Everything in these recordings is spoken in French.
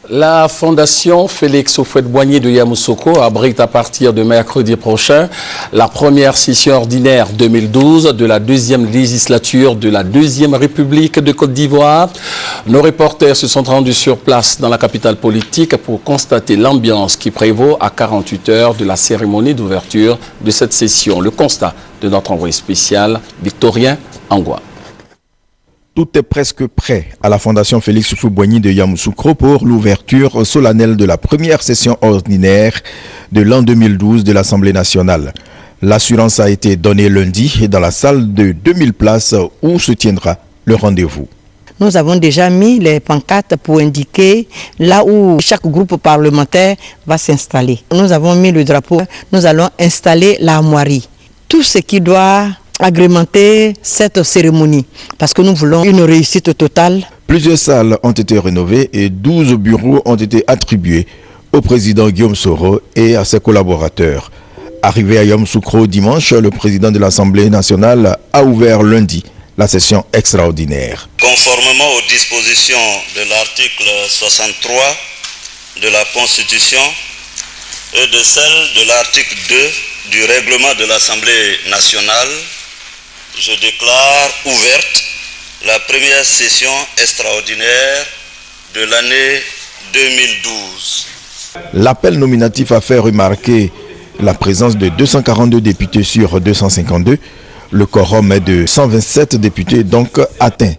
La Fondation Félix Houphouët-Boigny de Yamoussoukro abrite à partir de mercredi prochain la première session ordinaire 2012 de la deuxième législature de la deuxième République de Côte d'Ivoire. Nos reporters se sont rendus sur place dans la capitale politique pour constater l'ambiance qui prévaut à 48 heures de la cérémonie d'ouverture de cette session. Le constat de notre envoyé spécial, Victorien Angwa. Tout est presque prêt à la Fondation Félix Houphouët-Boigny de Yamoussoukro pour l'ouverture solennelle de la première session ordinaire de l'an 2012 de l'Assemblée nationale. L'assurance a été donnée lundi dans la salle de 2000 places où se tiendra le rendez-vous. Nous avons déjà mis les pancartes pour indiquer là où chaque groupe parlementaire va s'installer. Nous avons mis le drapeau, nous allons installer l'armoirie. Tout ce qui doit agrémenter cette cérémonie parce que nous voulons une réussite totale. Plusieurs salles ont été rénovées et 12 bureaux ont été attribués au président Guillaume Soro et à ses collaborateurs. Arrivé à Yamoussoukro dimanche, le président de l'Assemblée nationale a ouvert lundi la session extraordinaire. Conformément aux dispositions de l'article 63 de la Constitution et de celle de l'article 2 du règlement de l'Assemblée nationale, je déclare ouverte la première session extraordinaire de l'année 2012. L'appel nominatif a fait remarquer la présence de 242 députés sur 252. Le quorum est de 127 députés, donc atteint.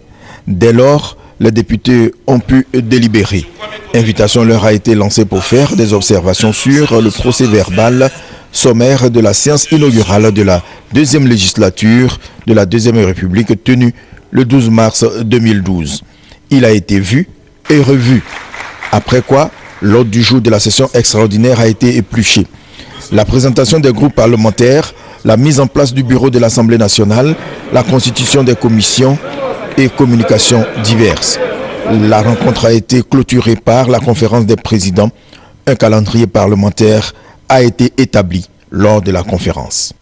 Dès lors, les députés ont pu délibérer. Invitation leur a été lancée pour faire des observations sur le procès verbal sommaire de la séance inaugurale de la deuxième législature de la deuxième République tenue le 12 mars 2012. Il a été vu et revu. Après quoi, l'ordre du jour de la session extraordinaire a été épluché. La présentation des groupes parlementaires, la mise en place du bureau de l'Assemblée nationale, la constitution des commissions et communications diverses. La rencontre a été clôturée par la conférence des présidents. Un calendrier parlementaire a été établi lors de la conférence.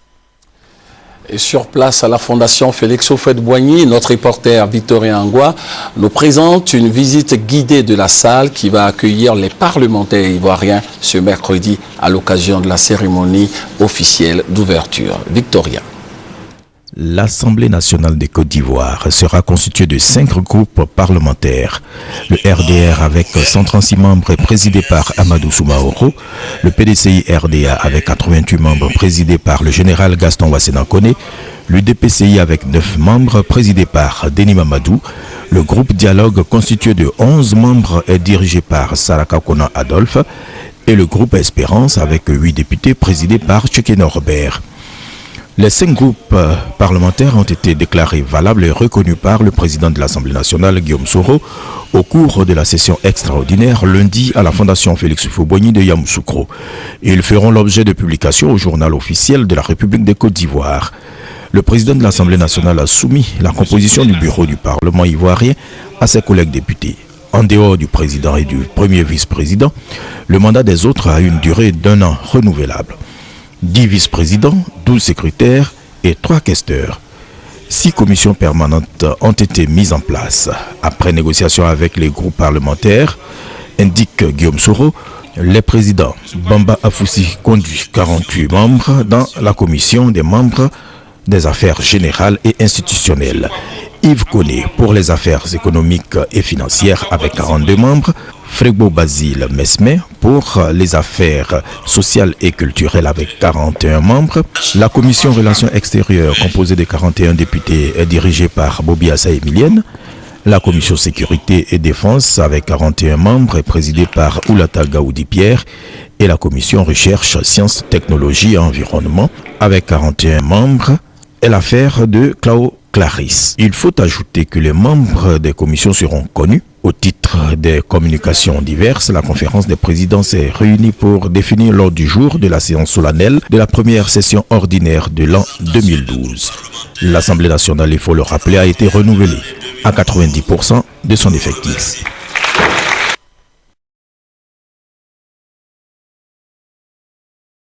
Et sur place à la Fondation Félix Houphouët-Boigny, notre reporter Victorien Angwa nous présente une visite guidée de la salle qui va accueillir les parlementaires ivoiriens ce mercredi à l'occasion de la cérémonie officielle d'ouverture. Victorien. L'Assemblée nationale de Côte d'Ivoire sera constituée de 5 groupes parlementaires. Le RDR avec 136 membres présidé par Amadou Soumaoro, le PDCI-RDA avec 88 membres présidé par le général Gaston Wassenankone, le DPCI avec 9 membres présidé par Denis Mamadou, le groupe Dialogue constitué de 11 membres est dirigé par Saraka Kona Adolphe et le groupe Espérance avec 8 députés présidé par Tchekeno Robert. Les 5 groupes parlementaires ont été déclarés valables et reconnus par le président de l'Assemblée nationale, Guillaume Soro, au cours de la session extraordinaire lundi à la Fondation Félix Houphouët-Boigny de Yamoussoukro. Ils feront l'objet de publication au journal officiel de la République de Côte d'Ivoire. Le président de l'Assemblée nationale a soumis la composition du bureau du Parlement ivoirien à ses collègues députés. En dehors du président et du premier vice-président, le mandat des autres a une durée d'1 an renouvelable. 10 vice-présidents, 12 secrétaires et 3 questeurs. 6 commissions permanentes ont été mises en place. Après négociation avec les groupes parlementaires, indique Guillaume Soro, les présidents Bamba Afoussi conduit 48 membres dans la commission des membres des affaires générales et institutionnelles. Yves Koné pour les affaires économiques et financières avec 42 membres, Frébo Basile Mesme pour les affaires sociales et culturelles avec 41 membres, la commission relations extérieures composée de 41 députés est dirigée par Bobi Assa Emilienne, la commission sécurité et défense avec 41 membres est présidée par Oulata Gaoudi Pierre et la commission recherche, sciences, technologies et environnement avec 41 membres est l'affaire de Claude Clarisse. Il faut ajouter que les membres des commissions seront connus. Au titre des communications diverses, la conférence des présidents s'est réunie pour définir l'ordre du jour de la séance solennelle de la première session ordinaire de l'an 2012. L'Assemblée nationale, il faut le rappeler, a été renouvelée à 90% de son effectif.